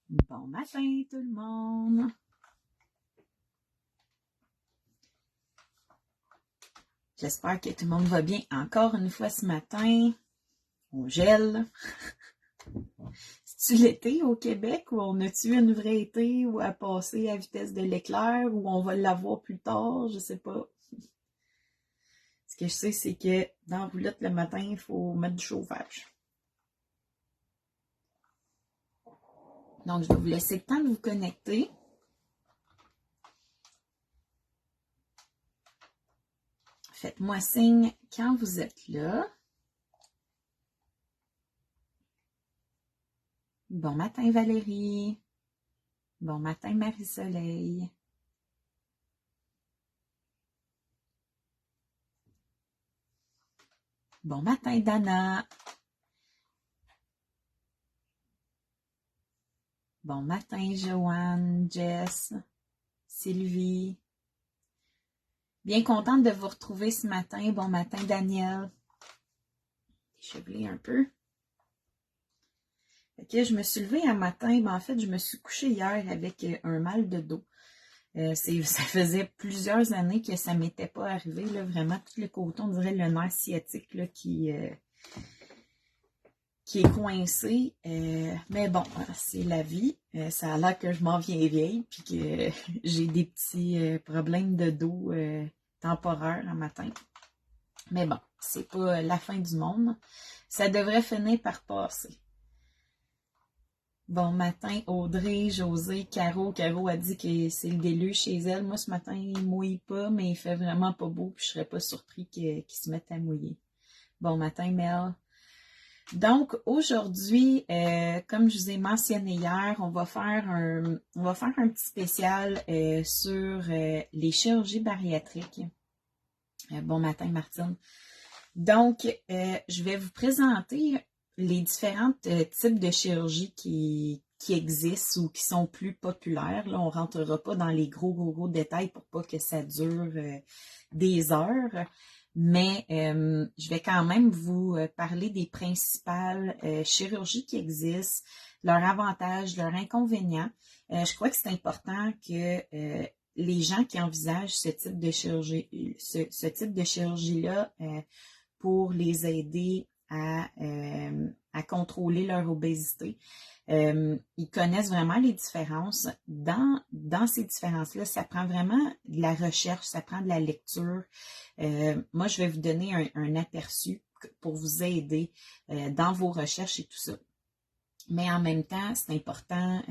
Bon matin tout le monde! J'espère que tout le monde va bien encore une fois ce matin. On gèle. C'est-tu l'été au Québec ou on a-tu une vraie été ou à passer à vitesse de l'éclair ou on va l'avoir plus tard? Je sais pas. Ce que je sais, c'est que dans la roulotte le matin, il faut mettre du chauffage. Donc, je vais vous laisser le temps de vous connecter. Faites-moi signe quand vous êtes là. Bon matin Valérie. Bon matin Marie-Soleil. Bon matin Dana. Bon matin Joanne, Jess, Sylvie. Bien contente de vous retrouver ce matin. Bon matin Daniel. Déchevelé un peu. Okay, je me suis levée un matin, en fait, je me suis couchée hier avec un mal de dos. Ça faisait plusieurs années que ça ne m'était pas arrivé, là, vraiment, tout le côté, on dirait le nerf sciatique là, qui est coincé. Mais bon, c'est la vie. Ça a l'air que je m'en viens vieille, puis que j'ai des petits problèmes de dos temporaires un matin. Mais bon, c'est pas la fin du monde. Ça devrait finir par passer. Bon matin, Audrey, José, Caro. Caro a dit que c'est le déluge chez elle. Moi, ce matin, il mouille pas, mais il fait vraiment pas beau, puis je serais pas surpris qu'il se mette à mouiller. Bon matin, Mel. Donc, aujourd'hui, comme je vous ai mentionné hier, on va faire un petit spécial sur les chirurgies bariatriques. Bon matin, Martine. Donc, je vais vous présenter les différents types de chirurgies qui existent ou qui sont plus populaires. Là, on ne rentrera pas dans les gros détails pour pas que ça dure des heures. Mais je vais quand même vous parler des principales chirurgies qui existent, leurs avantages, leurs inconvénients. Je crois que c'est important que les gens qui envisagent ce type de chirurgie, ce type de chirurgie-là, pour les aider à contrôler leur obésité. Ils connaissent vraiment les différences. Dans ces différences-là, ça prend vraiment de la recherche, ça prend de la lecture. Moi, je vais vous donner un aperçu pour vous aider dans vos recherches et tout ça. Mais en même temps, c'est important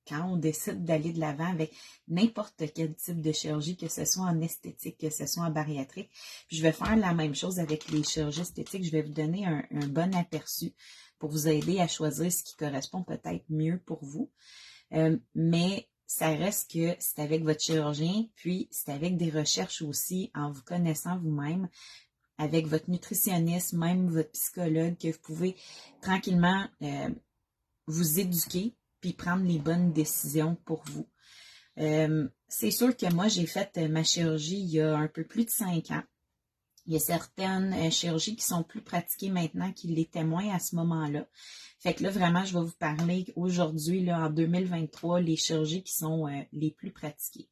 quand on décide d'aller de l'avant avec n'importe quel type de chirurgie, que ce soit en esthétique, que ce soit en bariatrique. Puis je vais faire la même chose avec les chirurgies esthétiques. Je vais vous donner un bon aperçu pour vous aider à choisir ce qui correspond peut-être mieux pour vous. Mais ça reste que c'est avec votre chirurgien, puis c'est avec des recherches aussi en vous connaissant vous-même, avec votre nutritionniste, même votre psychologue, que vous pouvez tranquillement vous éduquer puis prendre les bonnes décisions pour vous. C'est sûr que moi, j'ai fait ma chirurgie il y a un peu plus de 5 ans. Il y a certaines chirurgies qui sont plus pratiquées maintenant qu'ils l'étaient moins à ce moment-là. Fait que là, vraiment, je vais vous parler aujourd'hui, là, en 2023, les chirurgies qui sont les plus pratiquées.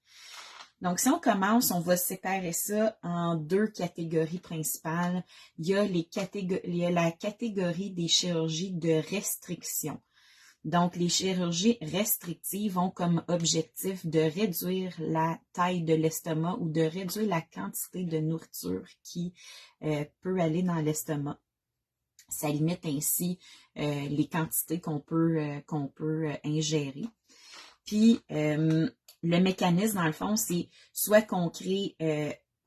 Donc, si on commence, on va séparer ça en 2 catégories principales. Il y a la catégorie des chirurgies de restriction. Donc, les chirurgies restrictives ont comme objectif de réduire la taille de l'estomac ou de réduire la quantité de nourriture qui peut aller dans l'estomac. Ça limite ainsi les quantités qu'on peut ingérer. Puis, le mécanisme, dans le fond, c'est soit qu'on crée,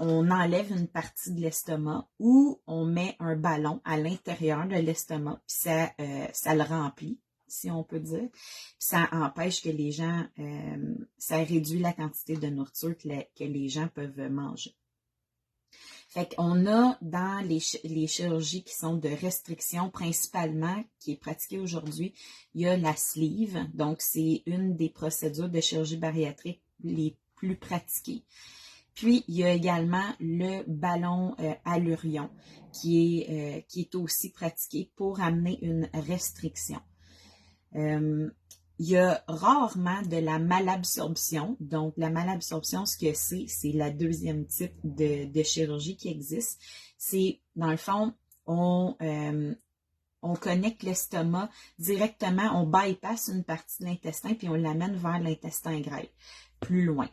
on enlève une partie de l'estomac ou on met un ballon à l'intérieur de l'estomac, puis ça le remplit, si on peut dire. Puis ça empêche que les gens, ça réduit la quantité de nourriture que les gens peuvent manger. Fait qu'on a dans les chirurgies qui sont de restriction principalement, qui est pratiquée aujourd'hui, il y a la sleeve. Donc, c'est une des procédures de chirurgie bariatrique les plus pratiquées. Puis, il y a également le ballon allurion qui est aussi pratiqué pour amener une restriction. il y a rarement de la malabsorption. Donc, la malabsorption, ce que c'est la deuxième type de chirurgie qui existe. C'est, dans le fond, on connecte l'estomac directement, on bypasse une partie de l'intestin puis on l'amène vers l'intestin grêle, plus loin.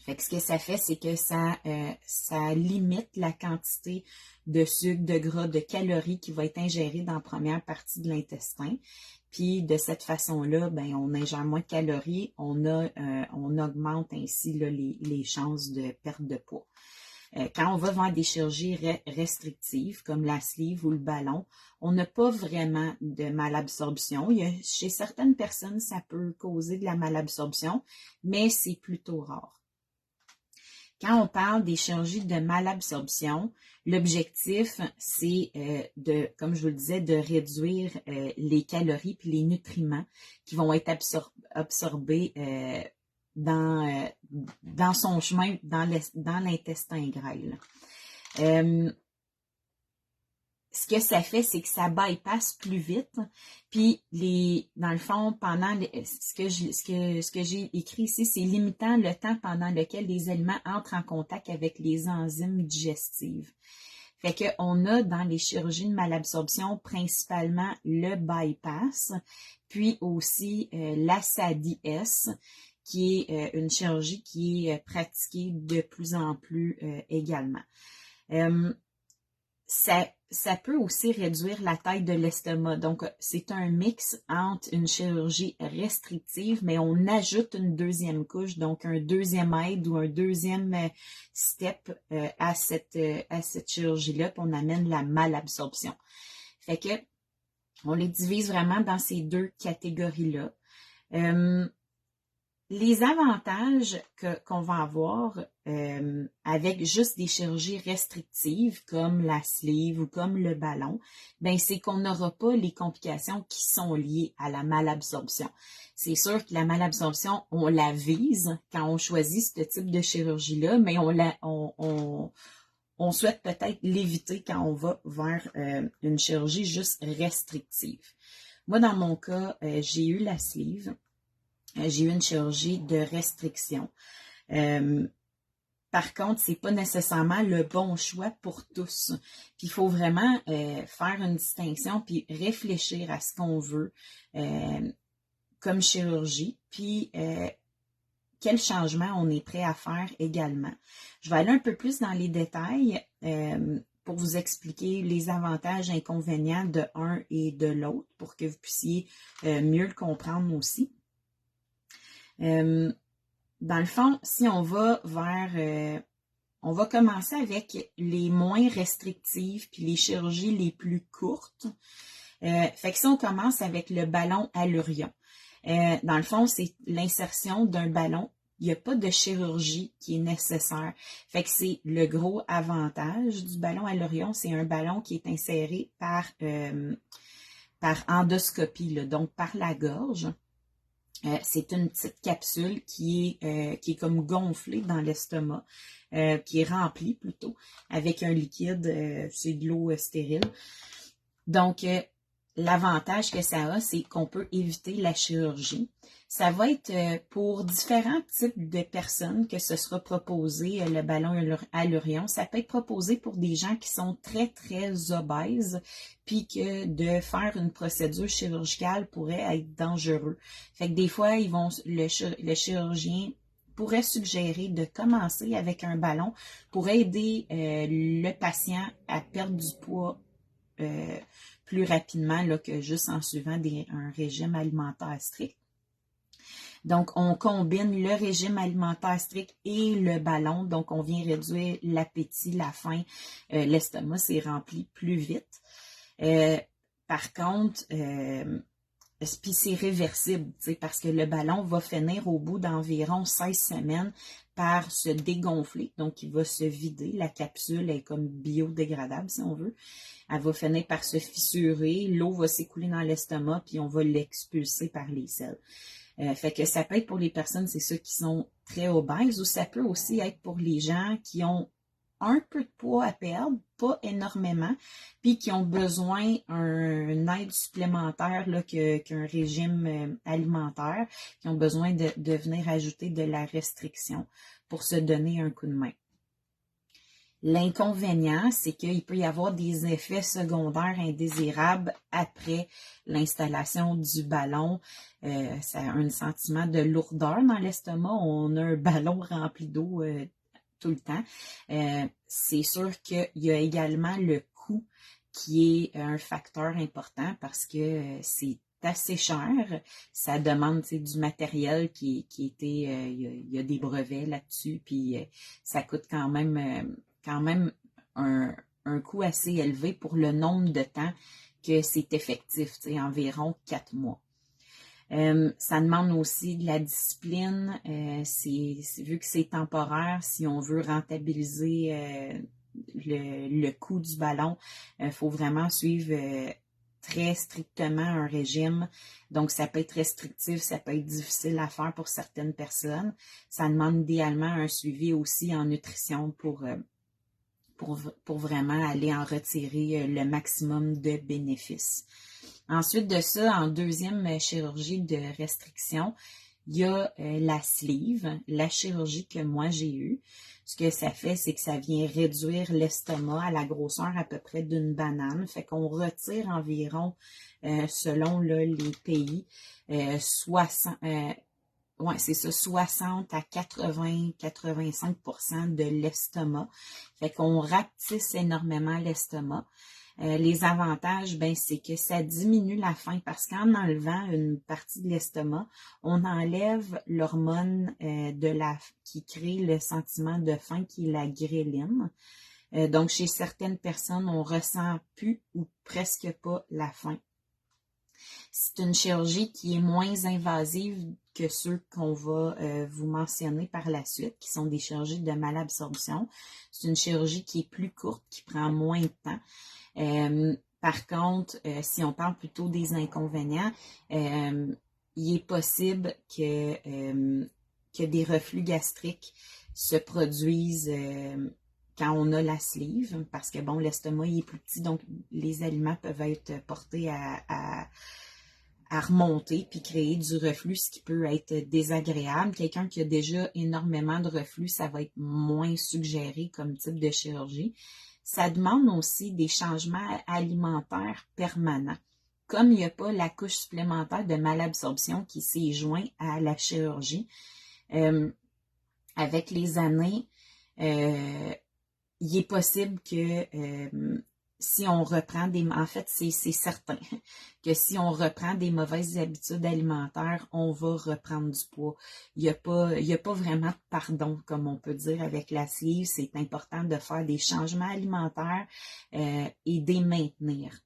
Fait que ce que ça fait, c'est que ça limite la quantité de sucre, de gras, de calories qui va être ingérée dans la première partie de l'intestin. Puis de cette façon-là, ben, on ingère moins de calories, on augmente ainsi là, les chances de perte de poids. Quand on va vers des chirurgies restrictives, comme la sleeve ou le ballon, on n'a pas vraiment de malabsorption. Chez certaines personnes, ça peut causer de la malabsorption, mais c'est plutôt rare. Quand on parle des chirurgies de malabsorption, l'objectif, c'est comme je vous le disais, de réduire les calories et les nutriments qui vont être absorbés dans son chemin, dans l'intestin grêle. Ce que ça fait, c'est que ça bypasse plus vite. Puis, dans le fond, ce que j'ai écrit ici, c'est limitant le temps pendant lequel les aliments entrent en contact avec les enzymes digestives. Fait qu'on a dans les chirurgies de malabsorption principalement le bypass, puis aussi la SADI-S, qui est une chirurgie qui est pratiquée de plus en plus également. Ça peut aussi réduire la taille de l'estomac. Donc, c'est un mix entre une chirurgie restrictive, mais on ajoute une deuxième couche, donc un deuxième aide ou un deuxième step à cette chirurgie-là, puis on amène la malabsorption. Fait que, on les divise vraiment dans ces deux catégories-là. Les avantages qu'on va avoir avec juste des chirurgies restrictives comme la sleeve ou comme le ballon, ben c'est qu'on n'aura pas les complications qui sont liées à la malabsorption. C'est sûr que la malabsorption, on la vise quand on choisit ce type de chirurgie-là, mais on souhaite peut-être l'éviter quand on va vers une chirurgie juste restrictive. Moi, dans mon cas, j'ai eu la sleeve. J'ai eu une chirurgie de restriction. Par contre, c'est pas nécessairement le bon choix pour tous. Puis il faut vraiment faire une distinction puis réfléchir à ce qu'on veut comme chirurgie, puis quel changement on est prêt à faire également. Je vais aller un peu plus dans les détails pour vous expliquer les avantages et inconvénients de un et de l'autre pour que vous puissiez mieux le comprendre aussi. Dans le fond, si on va on va commencer avec les moins restrictives puis les chirurgies les plus courtes. Fait que si on commence avec le ballon allurion, dans le fond, c'est l'insertion d'un ballon. Il n'y a pas de chirurgie qui est nécessaire. Fait que c'est le gros avantage du ballon allurion, c'est un ballon qui est inséré par endoscopie, là, donc par la gorge. C'est une petite capsule qui est comme gonflée dans l'estomac, qui est remplie plutôt, avec un liquide, c'est de l'eau stérile. Donc, l'avantage que ça a, c'est qu'on peut éviter la chirurgie. Ça va être pour différents types de personnes que ce sera proposé, le ballon allurion. Ça peut être proposé pour des gens qui sont très, très obèses, puis que de faire une procédure chirurgicale pourrait être dangereux. Fait que des fois, le chirurgien pourrait suggérer de commencer avec un ballon pour aider le patient à perdre du poids plus rapidement là, que juste en suivant un régime alimentaire strict. Donc, on combine le régime alimentaire strict et le ballon. Donc, on vient réduire l'appétit, la faim. L'estomac s'est rempli plus vite. Par contre, puis c'est réversible, parce que le ballon va finir au bout d'environ 16 semaines par se dégonfler. Donc, il va se vider. La capsule est comme biodégradable, si on veut. Elle va finir par se fissurer. L'eau va s'écouler dans l'estomac, puis on va l'expulser par les selles. Fait que ça peut être pour les personnes, c'est ceux qui sont très obèses, ou ça peut aussi être pour les gens qui ont un peu de poids à perdre, pas énormément, puis qui ont besoin d'une aide supplémentaire là, qu'un régime alimentaire, qui ont besoin de venir ajouter de la restriction pour se donner un coup de main. L'inconvénient, c'est qu'il peut y avoir des effets secondaires indésirables après l'installation du ballon. Ça a un sentiment de lourdeur dans l'estomac. On a un ballon rempli d'eau tout le temps. C'est sûr qu'il y a également le coût qui est un facteur important parce que c'est assez cher. Ça demande du matériel qui était, il y a des brevets là-dessus, puis ça coûte quand même un coût assez élevé pour le nombre de temps que c'est effectif, environ 4 mois. Ça demande aussi de la discipline. Vu que c'est temporaire, si on veut rentabiliser le coût du ballon, il faut vraiment suivre très strictement un régime. Donc, ça peut être restrictif, ça peut être difficile à faire pour certaines personnes. Ça demande idéalement un suivi aussi en nutrition pour vraiment aller en retirer le maximum de bénéfices. Ensuite de ça, en deuxième chirurgie de restriction, il y a la sleeve, la chirurgie que moi j'ai eue. Ce que ça fait, c'est que ça vient réduire l'estomac à la grosseur à peu près d'une banane. Fait qu'on retire environ, selon là, les pays, 60 à 80-85% de l'estomac. Fait qu'on rapetisse énormément l'estomac. Les avantages, c'est que ça diminue la faim parce qu'en enlevant une partie de l'estomac, on enlève l'hormone qui crée le sentiment de faim, qui est la ghréline. Donc, chez certaines personnes, on ressent plus ou presque pas la faim. C'est une chirurgie qui est moins invasive que ceux qu'on va vous mentionner par la suite, qui sont des chirurgies de malabsorption. C'est une chirurgie qui est plus courte, qui prend moins de temps. Par contre, si on parle plutôt des inconvénients, il est possible que des reflux gastriques se produisent quand on a la sleeve, parce que l'estomac il est plus petit, donc les aliments peuvent être portés à remonter puis créer du reflux, ce qui peut être désagréable. Quelqu'un qui a déjà énormément de reflux, ça va être moins suggéré comme type de chirurgie. Ça demande aussi des changements alimentaires permanents. Comme il n'y a pas la couche supplémentaire de malabsorption qui s'est joint à la chirurgie, avec les années, il est possible que si on reprend en fait, c'est certain que si on reprend des mauvaises habitudes alimentaires, on va reprendre du poids. Il y a pas vraiment de pardon, comme on peut dire avec la sleeve. C'est important de faire des changements alimentaires et de les maintenir.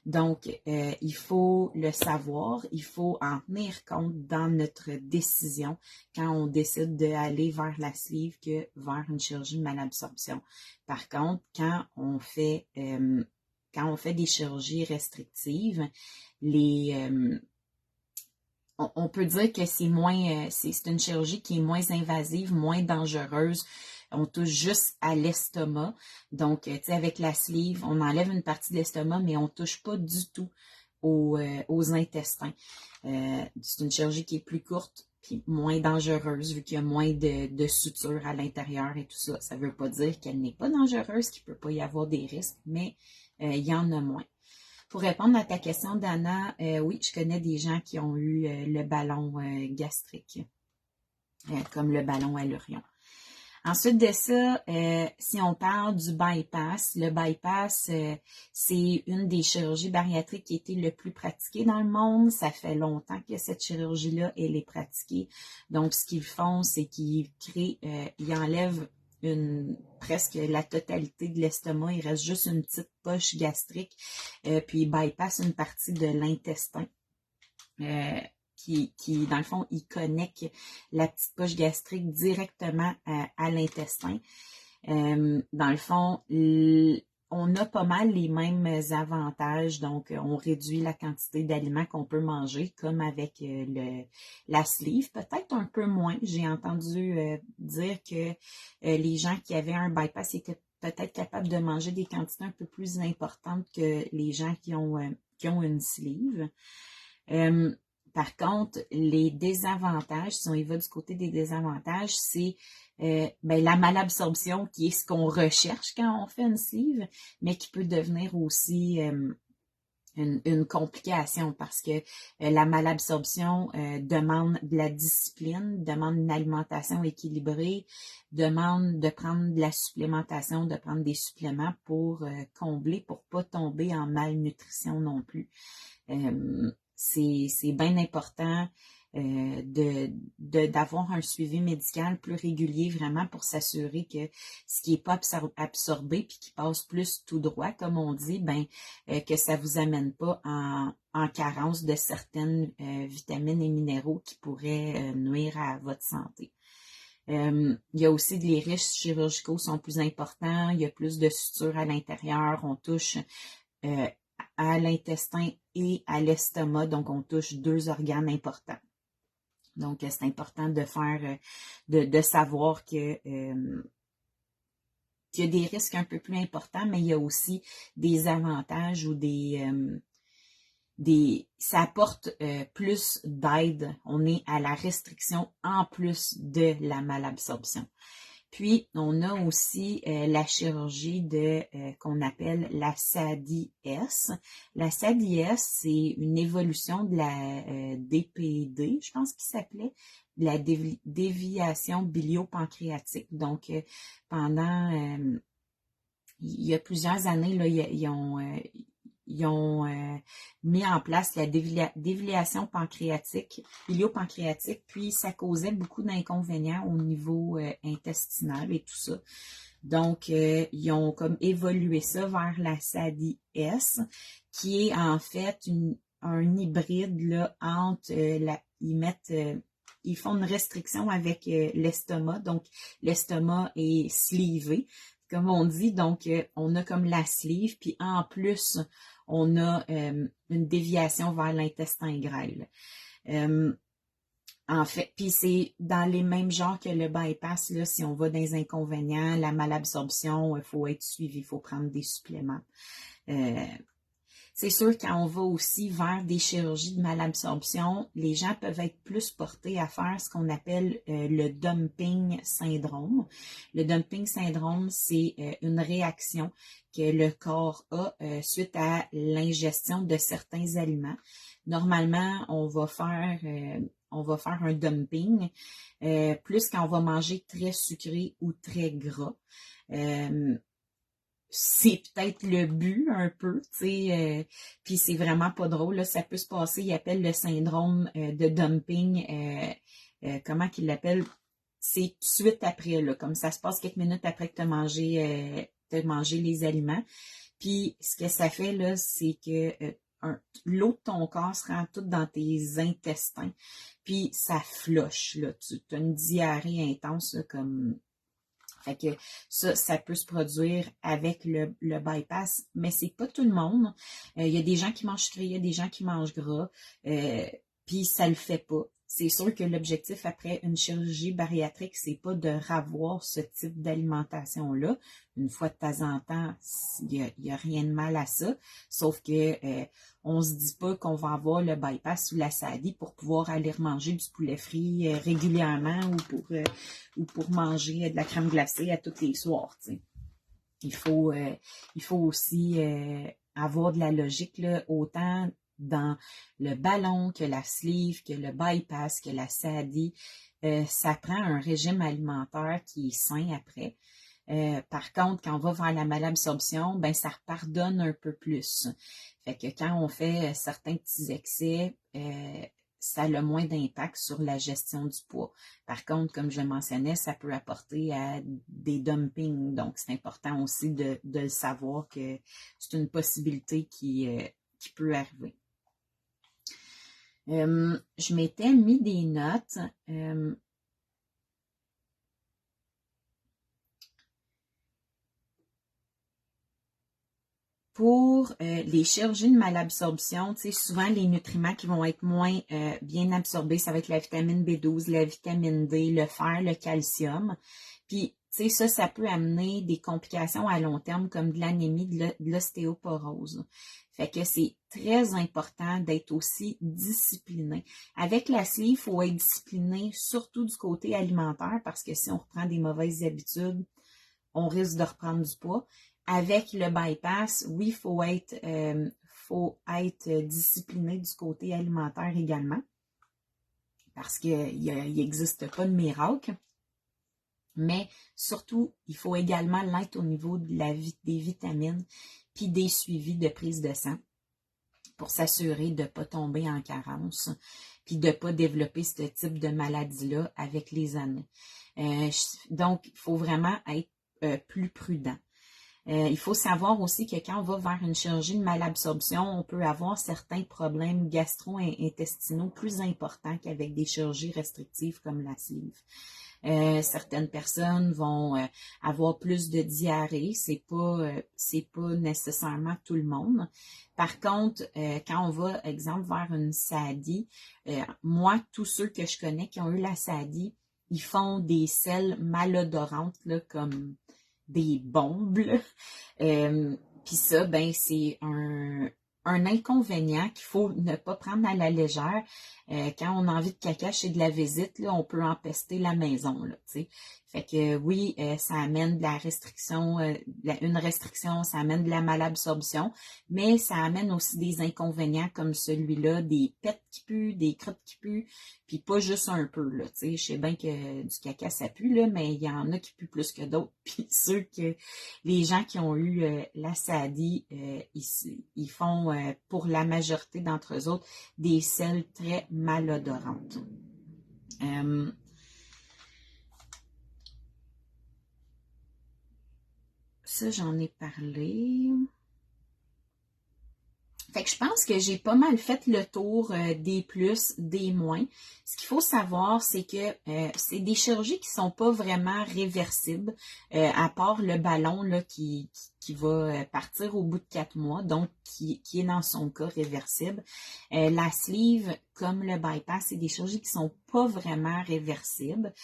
Donc, il faut le savoir, il faut en tenir compte dans notre décision quand on décide d'aller vers la sleeve que vers une chirurgie de malabsorption. Par contre, quand on fait des chirurgies restrictives, on peut dire que c'est une chirurgie qui est moins invasive, moins dangereuse. On touche juste à l'estomac. Donc, avec la sleeve, on enlève une partie de l'estomac, mais on ne touche pas du tout aux intestins. C'est une chirurgie qui est plus courte puis moins dangereuse, vu qu'il y a moins de sutures à l'intérieur et tout ça. Ça ne veut pas dire qu'elle n'est pas dangereuse, qu'il ne peut pas y avoir des risques, mais il y en a moins. Pour répondre à ta question, Dana, oui, je connais des gens qui ont eu le ballon gastrique, comme le ballon à l'urion. Ensuite de ça, si on parle du bypass, le bypass, c'est une des chirurgies bariatriques qui a été le plus pratiquée dans le monde. Ça fait longtemps que cette chirurgie-là, elle est pratiquée. Donc, ce qu'ils font, c'est qu'ils ils enlèvent presque la totalité de l'estomac. Il reste juste une petite poche gastrique, puis ils bypassent une partie de l'intestin. Qui, dans le fond, il connecte la petite poche gastrique directement à l'intestin. Dans le fond, on a pas mal les mêmes avantages, donc on réduit la quantité d'aliments qu'on peut manger, comme avec la sleeve, peut-être un peu moins. J'ai entendu dire que les gens qui avaient un bypass étaient peut-être capable de manger des quantités un peu plus importantes que les gens qui ont une sleeve. Par contre, les désavantages, si on y va du côté des désavantages, c'est la malabsorption qui est ce qu'on recherche quand on fait une sleeve, mais qui peut devenir aussi une complication parce que la malabsorption demande de la discipline, demande une alimentation équilibrée, demande de prendre de la supplémentation, de prendre des suppléments pour combler, pour pas tomber en malnutrition non plus. C'est bien important d'avoir un suivi médical plus régulier vraiment pour s'assurer que ce qui n'est pas absorbé puis qui passe plus tout droit, comme on dit, que ça ne vous amène pas en carence de certaines vitamines et minéraux qui pourraient nuire à votre santé. Il y a aussi les risques chirurgicaux sont plus importants, il y a plus de sutures à l'intérieur, on touche à l'intestin et à l'estomac, donc on touche 2 organes importants. Donc, c'est important de faire, de savoir que qu'il y a des risques un peu plus importants, mais il y a aussi des avantages ou ça apporte plus d'aide. On est à la restriction en plus de la malabsorption. Puis, on a aussi la chirurgie qu'on appelle la SADI-S. La SADI-S, c'est une évolution de la DPD, je pense qu'il s'appelait, de la déviation bilio-pancréatique. Donc, pendant, il y a plusieurs années, là, ils ont mis en place la déviation pancréatique, bilio-pancréatique, puis ça causait beaucoup d'inconvénients au niveau intestinal et tout ça. Donc, ils ont comme évolué ça vers la SADI-S, qui est en fait un hybride là, entre ils font une restriction avec l'estomac, donc l'estomac est sleevé, comme on dit, donc on a comme la sleeve, puis en plus, on a une déviation vers l'intestin grêle. En fait, puis c'est dans les mêmes genres que le bypass, là, si on va dans les inconvénients, la malabsorption, il faut être suivi, il faut prendre des suppléments. C'est sûr, quand on va aussi vers des chirurgies de malabsorption, les gens peuvent être plus portés à faire ce qu'on appelle le dumping syndrome. Le dumping syndrome, c'est une réaction que le corps a suite à l'ingestion de certains aliments. Normalement, on va faire un dumping, plus quand on va manger très sucré ou très gras. C'est peut-être le but un peu, tu sais, puis c'est vraiment pas drôle, là, ça peut se passer, il appelle le syndrome de dumping, comment qu'il l'appelle, c'est tout de suite après, là, comme ça se passe quelques minutes après que tu as mangé les aliments, puis ce que ça fait, là, c'est que l'eau de ton corps se rend toute dans tes intestins, puis ça flush, là, tu as une diarrhée intense, là, comme... Fait que ça peut se produire avec le bypass, mais c'est pas tout le monde. Il y a des gens qui mangent sucré, il y a des gens qui mangent gras, puis ça le fait pas. C'est sûr que l'objectif après une chirurgie bariatrique, c'est pas de ravoir ce type d'alimentation-là. Une fois de temps en temps, il y a rien de mal à ça, sauf que on se dit pas qu'on va avoir le bypass ou la SADI pour pouvoir aller manger du poulet frit régulièrement ou pour manger de la crème glacée à tous les soirs. T'sais. Il faut aussi avoir de la logique là, autant dans le ballon, que la sleeve, que le bypass, que la SADI. Ça prend un régime alimentaire qui est sain après. Par contre, quand on va vers la malabsorption, ben ça pardonne un peu plus. Fait que quand on fait certains petits excès, ça a le moins d'impact sur la gestion du poids. Par contre, comme je le mentionnais, ça peut apporter à des dumpings. Donc, c'est important aussi de le savoir que c'est une possibilité qui peut arriver. Je m'étais mis des notes. Pour les chirurgies de malabsorption, tu sais, souvent les nutriments qui vont être moins bien absorbés, ça va être la vitamine B12, la vitamine D, le fer, le calcium. Puis tu sais, ça peut amener des complications à long terme comme de l'anémie, de l'ostéoporose. Fait que c'est très important d'être aussi discipliné. Avec la sleeve, il faut être discipliné surtout du côté alimentaire parce que si on reprend des mauvaises habitudes, on risque de reprendre du poids. Avec le bypass, oui, faut être discipliné du côté alimentaire également parce qu'il n'existe pas de miracle. Mais surtout, il faut également l'être au niveau des vitamines puis des suivis de prise de sang pour s'assurer de ne pas tomber en carence puis de ne pas développer ce type de maladie-là avec les années. Donc, il faut vraiment être plus prudent. Il faut savoir aussi que quand on va vers une chirurgie de malabsorption, on peut avoir certains problèmes gastro-intestinaux plus importants qu'avec des chirurgies restrictives comme la sleeve. Certaines personnes vont avoir plus de diarrhée, c'est pas nécessairement tout le monde. Par contre, quand on va, exemple, vers une SADI, moi, tous ceux que je connais qui ont eu la SADI, ils font des selles malodorantes là, comme des bombes. Puis ça, ben, c'est un inconvénient qu'il faut ne pas prendre à la légère. Quand on a envie de caca chez de la visite, là, on peut empester la maison. Là, t'sais. Fait que oui, ça amène de la restriction, une restriction, ça amène de la malabsorption, mais ça amène aussi des inconvénients comme celui-là, des pets qui puent, des crottes qui puent, puis pas juste un peu. Là, je sais bien que du caca, ça pue, là, mais il y en a qui puent plus que d'autres. Puis les gens qui ont eu la SADI, ils font, pour la majorité d'entre eux autres, des selles très malodorantes. Ça, j'en ai parlé. Fait que je pense que j'ai pas mal fait le tour des plus, des moins. Ce qu'il faut savoir, c'est que c'est des chirurgies qui sont pas vraiment réversibles, à part le ballon là, qui va partir au bout de 4 mois, donc qui est dans son cas réversible. La sleeve, comme le bypass, c'est des chirurgies qui sont pas vraiment réversibles.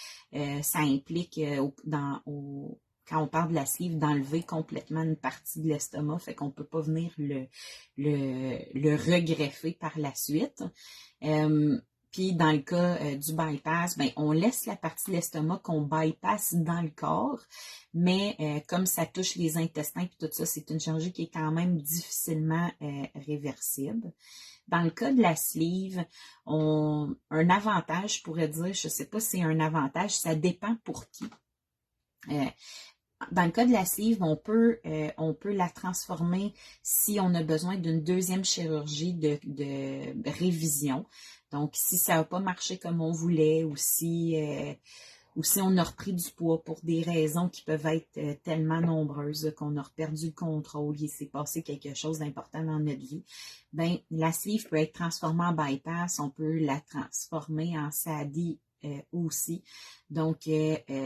Ça implique quand on parle de la sleeve, d'enlever complètement une partie de l'estomac, fait qu'on ne peut pas venir le regreffer par la suite. Puis dans le cas du bypass, ben, on laisse la partie de l'estomac qu'on bypasse dans le corps, mais comme ça touche les intestins et tout ça, c'est une chirurgie qui est quand même difficilement réversible. Dans le cas de la sleeve, un avantage, je pourrais dire, je ne sais pas si c'est un avantage, ça dépend pour qui. Dans le cas de la sleeve, on peut la transformer si on a besoin d'une deuxième chirurgie de révision. Donc, si ça n'a pas marché comme on voulait ou si on a repris du poids pour des raisons qui peuvent être tellement nombreuses qu'on a perdu le contrôle, il s'est passé quelque chose d'important dans notre vie, ben la sleeve peut être transformée en bypass, on peut la transformer en SADI aussi. Donc,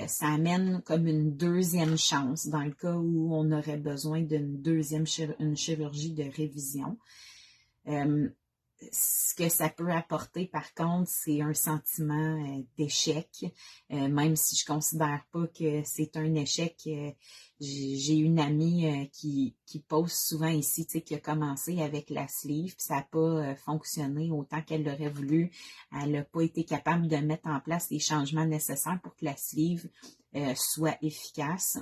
ça amène comme une deuxième chance dans le cas où on aurait besoin d'une deuxième chirurgie de révision. Ce que ça peut apporter, par contre, c'est un sentiment d'échec, même si je ne considère pas que c'est un échec. J'ai une amie qui pose souvent ici, tu sais, qui a commencé avec la sleeve, puis ça n'a pas fonctionné autant qu'elle l'aurait voulu. Elle n'a pas été capable de mettre en place les changements nécessaires pour que la sleeve soit efficace.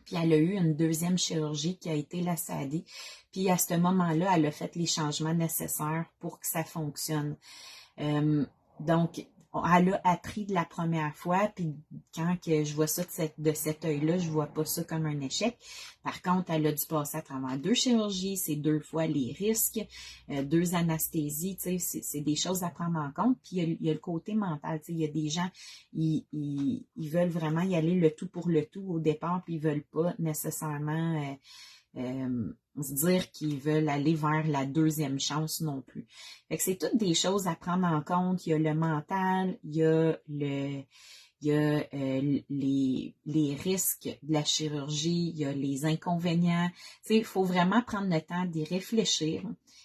Puis elle a eu une deuxième chirurgie qui a été la SADI. Puis à ce moment-là, elle a fait les changements nécessaires pour que ça fonctionne. Donc, elle a appris de la première fois, puis quand que je vois ça de cet œil-là, je vois pas ça comme un échec. Par contre, elle a dû passer à travers 2 chirurgies, c'est 2 fois les risques, 2 anesthésies, tu sais, c'est des choses à prendre en compte. Puis il y a le côté mental, tu sais, il y a des gens, ils veulent vraiment y aller le tout pour le tout au départ, puis ils veulent pas nécessairement se dire qu'ils veulent aller vers la deuxième chance non plus. Fait que c'est toutes des choses à prendre en compte. Il y a le mental, il y a les risques de la chirurgie, il y a les inconvénients. Tu sais, il faut vraiment prendre le temps d'y réfléchir.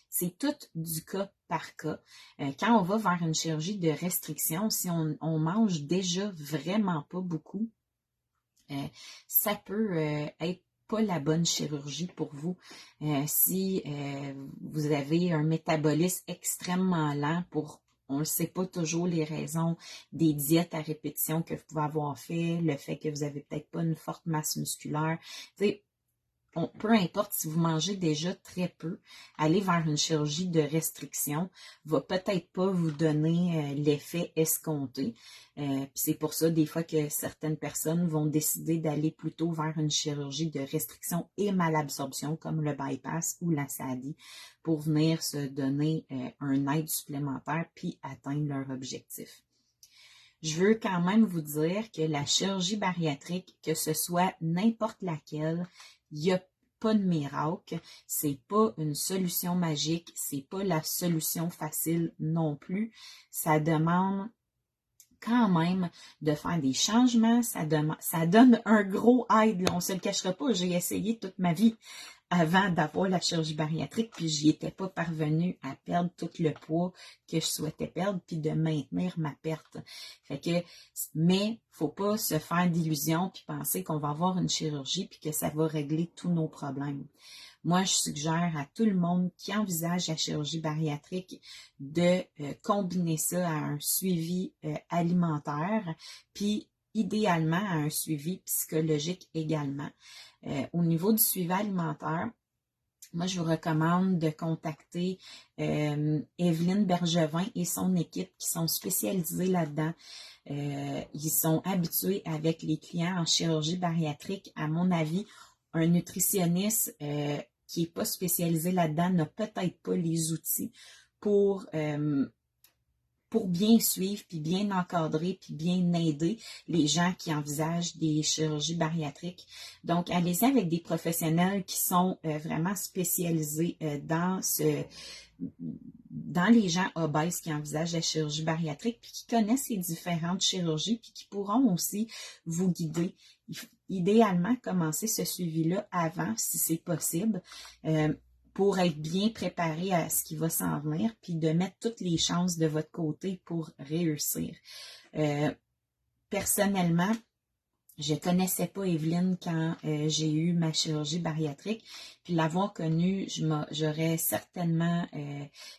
C'est tout du cas par cas. Quand on va vers une chirurgie de restriction, si on mange déjà vraiment pas beaucoup, ça peut être pas la bonne chirurgie pour vous. Si vous avez un métabolisme extrêmement lent on ne sait pas toujours les raisons des diètes à répétition que vous pouvez avoir fait, le fait que vous avez peut-être pas une forte masse musculaire. Tu sais, peu importe si vous mangez déjà très peu, aller vers une chirurgie de restriction va peut-être pas vous donner l'effet escompté. C'est pour ça des fois que certaines personnes vont décider d'aller plutôt vers une chirurgie de restriction et malabsorption comme le bypass ou la SADI pour venir se donner un aide supplémentaire puis atteindre leur objectif. Je veux quand même vous dire que la chirurgie bariatrique, que ce soit n'importe laquelle, il n'y a pas de miracle, c'est pas une solution magique, c'est pas la solution facile non plus. Ça demande quand même de faire des changements, ça donne un gros aide, là, on se le cachera pas, j'ai essayé toute ma vie avant d'avoir la chirurgie bariatrique, puis j'y étais pas parvenue à perdre tout le poids que je souhaitais perdre, puis de maintenir ma perte. Mais faut pas se faire d'illusions puis penser qu'on va avoir une chirurgie puis que ça va régler tous nos problèmes. Moi, je suggère à tout le monde qui envisage la chirurgie bariatrique de combiner ça à un suivi alimentaire, puis idéalement à un suivi psychologique également. Au niveau du suivi alimentaire, moi, je vous recommande de contacter Evelyne Bergevin et son équipe qui sont spécialisés là-dedans. Ils sont habitués avec les clients en chirurgie bariatrique. À mon avis, un nutritionniste qui n'est pas spécialisé là-dedans n'a peut-être pas les outils pour bien suivre, puis bien encadrer, puis bien aider les gens qui envisagent des chirurgies bariatriques. Donc, allez-y avec des professionnels qui sont vraiment spécialisés dans les gens obèses qui envisagent la chirurgie bariatrique, puis qui connaissent les différentes chirurgies, puis qui pourront aussi vous guider. Idéalement, commencer ce suivi-là avant, si c'est possible, pour être bien préparé à ce qui va s'en venir, puis de mettre toutes les chances de votre côté pour réussir. Personnellement, je ne connaissais pas Evelyne quand j'ai eu ma chirurgie bariatrique. Puis l'avoir connue, j'aurais certainement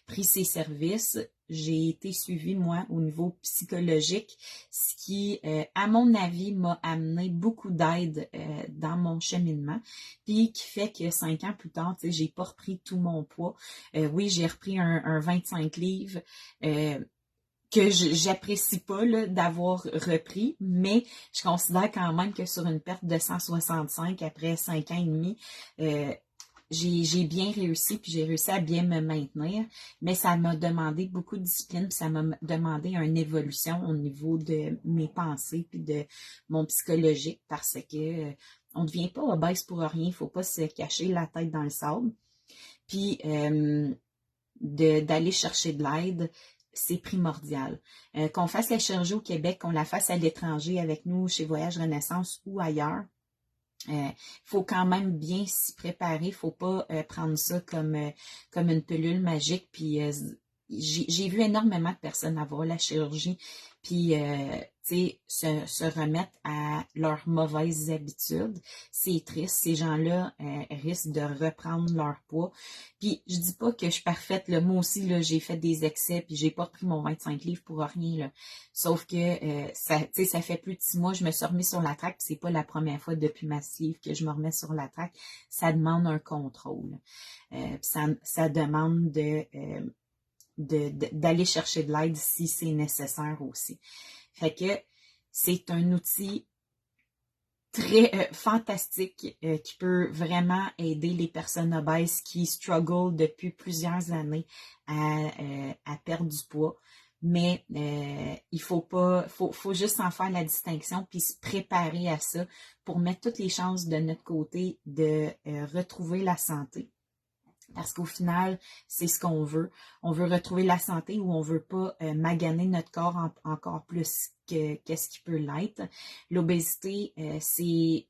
pris ses services. J'ai été suivie, moi, au niveau psychologique, ce qui, à mon avis, m'a amené beaucoup d'aide dans mon cheminement. Puis qui fait que 5 ans plus tard, tu sais, j'ai pas repris tout mon poids. Oui, j'ai repris un 25 livres. Que j'apprécie pas d'avoir repris, mais je considère quand même que sur une perte de 165 après 5 ans et demi, j'ai bien réussi, puis j'ai réussi à bien me maintenir, mais ça m'a demandé beaucoup de discipline, puis ça m'a demandé une évolution au niveau de mes pensées, puis de mon psychologique, parce que on ne devient pas obèse pour rien, il ne faut pas se cacher la tête dans le sable. Puis d'aller chercher de l'aide, c'est primordial. Qu'on fasse la chirurgie au Québec, qu'on la fasse à l'étranger avec nous chez Voyage Renaissance ou ailleurs, faut quand même bien s'y préparer. Faut pas prendre ça comme une pilule magique. Puis j'ai vu énormément de personnes avoir la chirurgie, puis se remettre à leurs mauvaises habitudes. C'est triste. Ces gens-là risquent de reprendre leur poids. Puis je dis pas que je suis parfaite. Là. Moi aussi, là, j'ai fait des excès, puis j'ai pas repris mon 25 livres pour rien. Là. Sauf que ça fait plus de 6 mois, je me suis remis sur la traque, puis c'est pas la première fois depuis ma sleeve que je me remets sur la traque. Ça demande un contrôle. Ça demande d'aller chercher de l'aide si c'est nécessaire aussi. Fait que c'est un outil très fantastique qui peut vraiment aider les personnes obèses qui struggle depuis plusieurs années à perdre du poids. Mais il faut juste en faire la distinction puis se préparer à ça pour mettre toutes les chances de notre côté de retrouver la santé. Parce qu'au final, c'est ce qu'on veut. On veut retrouver la santé ou on veut pas maganer notre corps encore plus qu'est-ce qui peut l'être. L'obésité, c'est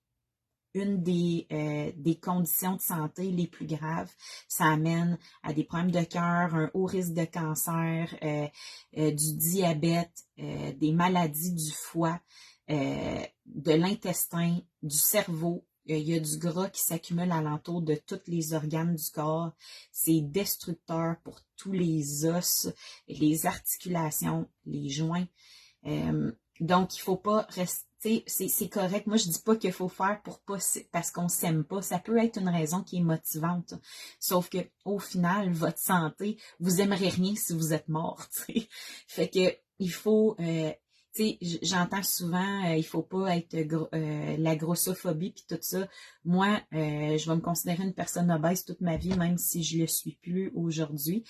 une des conditions de santé les plus graves. Ça amène à des problèmes de cœur, un haut risque de cancer, du diabète, des maladies du foie. de l'intestin, du cerveau. Il y a du gras qui s'accumule alentour de tous les organes du corps. C'est destructeur pour tous les os, les articulations, les joints. Donc, il faut pas rester, c'est correct. Moi, je dis pas qu'il faut faire pour pas, parce qu'on s'aime pas. Ça peut être une raison qui est motivante. Sauf que, au final, votre santé, vous aimerez rien si vous êtes mort, t'sais. Fait que, il faut, j'entends souvent, il faut pas être la grossophobie puis tout ça. Moi, je vais me considérer une personne obèse toute ma vie, même si je le suis plus aujourd'hui.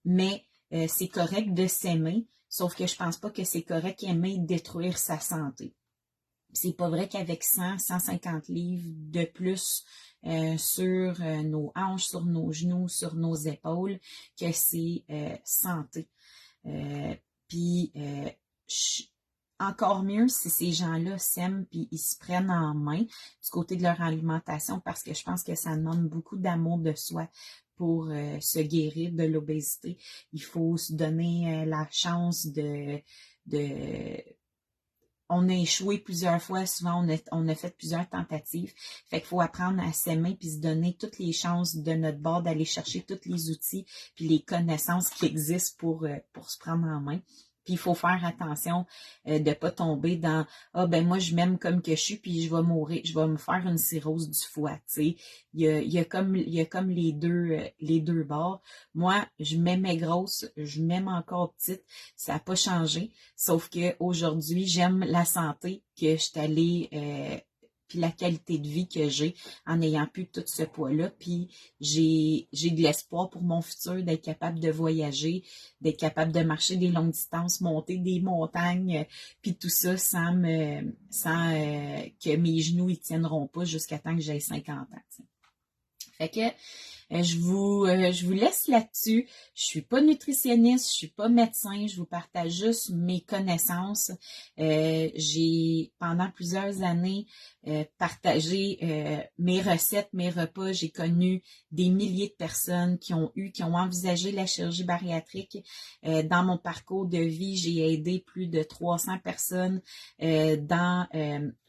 Mais c'est correct de s'aimer, sauf que je pense pas que c'est correct d'aimer détruire sa santé. C'est pas vrai qu'avec 150 livres de plus sur nos hanches, sur nos genoux, sur nos épaules, que c'est santé. Puis encore mieux si ces gens-là s'aiment puis ils se prennent en main du côté de leur alimentation, parce que je pense que ça demande beaucoup d'amour de soi pour se guérir de l'obésité. Il faut se donner la chance on a échoué plusieurs fois, souvent on a fait plusieurs tentatives. Fait qu'il faut apprendre à s'aimer puis se donner toutes les chances de notre bord d'aller chercher tous les outils puis les connaissances qui existent pour se prendre en main. Puis il faut faire attention de ne pas tomber dans « Ah, ben moi, je m'aime comme que je suis, puis je vais mourir, je vais me faire une cirrhose du foie. » Tu sais, il y a comme les deux bords. Moi, je m'aimais grosse, je m'aime encore petite, ça n'a pas changé. Sauf qu'aujourd'hui, j'aime la santé que je suis allée puis la qualité de vie que j'ai en n'ayant plus tout ce poids-là. Puis j'ai de l'espoir pour mon futur d'être capable de voyager, d'être capable de marcher des longues distances, monter des montagnes, puis tout ça sans que mes genoux ne tiendront pas jusqu'à temps que j'ai 50 ans. T'sais. Fait que je vous laisse là-dessus. Je suis pas nutritionniste, je suis pas médecin, je vous partage juste mes connaissances. J'ai pendant plusieurs années partagé mes recettes, mes repas. J'ai connu des milliers de personnes qui ont envisagé la chirurgie bariatrique. Dans mon parcours de vie, j'ai aidé plus de 300 personnes dans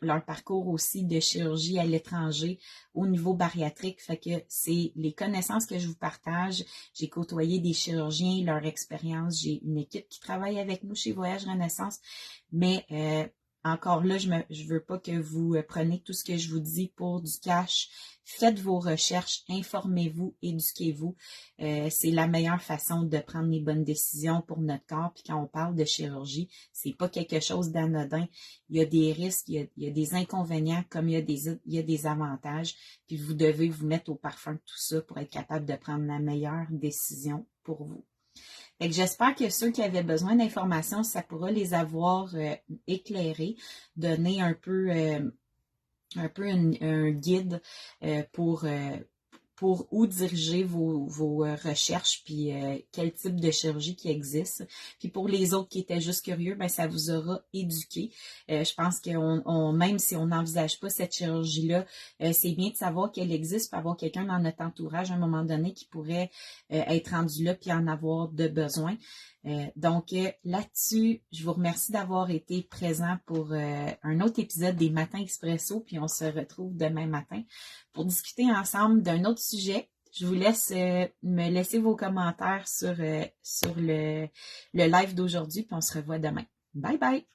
leur parcours aussi de chirurgie à l'étranger au niveau bariatrique. Fait que c'est les connaissances que je vous partage. J'ai côtoyé des chirurgiens, leur expérience. J'ai une équipe qui travaille avec nous chez Voyage Renaissance. Mais encore là, je veux pas que vous preniez tout ce que je vous dis pour du cash. Faites vos recherches, informez-vous, éduquez-vous. C'est la meilleure façon de prendre les bonnes décisions pour notre corps. Puis quand on parle de chirurgie, c'est pas quelque chose d'anodin. Il y a des risques, il y a des inconvénients comme il y a des avantages. Puis vous devez vous mettre au parfum de tout ça pour être capable de prendre la meilleure décision pour vous. Fait que j'espère que ceux qui avaient besoin d'informations, ça pourra les avoir éclairés, donner un peu un guide pour où diriger vos recherches, puis quel type de chirurgie qui existe. Puis pour les autres qui étaient juste curieux, ben ça vous aura éduqué. Je pense que même si on n'envisage pas cette chirurgie-là, c'est bien de savoir qu'elle existe, pour avoir quelqu'un dans notre entourage à un moment donné qui pourrait être rendu là puis en avoir de besoin. Donc là-dessus, je vous remercie d'avoir été présent pour un autre épisode des Matins Expresso, puis on se retrouve demain matin pour discuter ensemble d'un autre sujet. Je vous laisse me laisser vos commentaires sur le live d'aujourd'hui, puis on se revoit demain. Bye bye!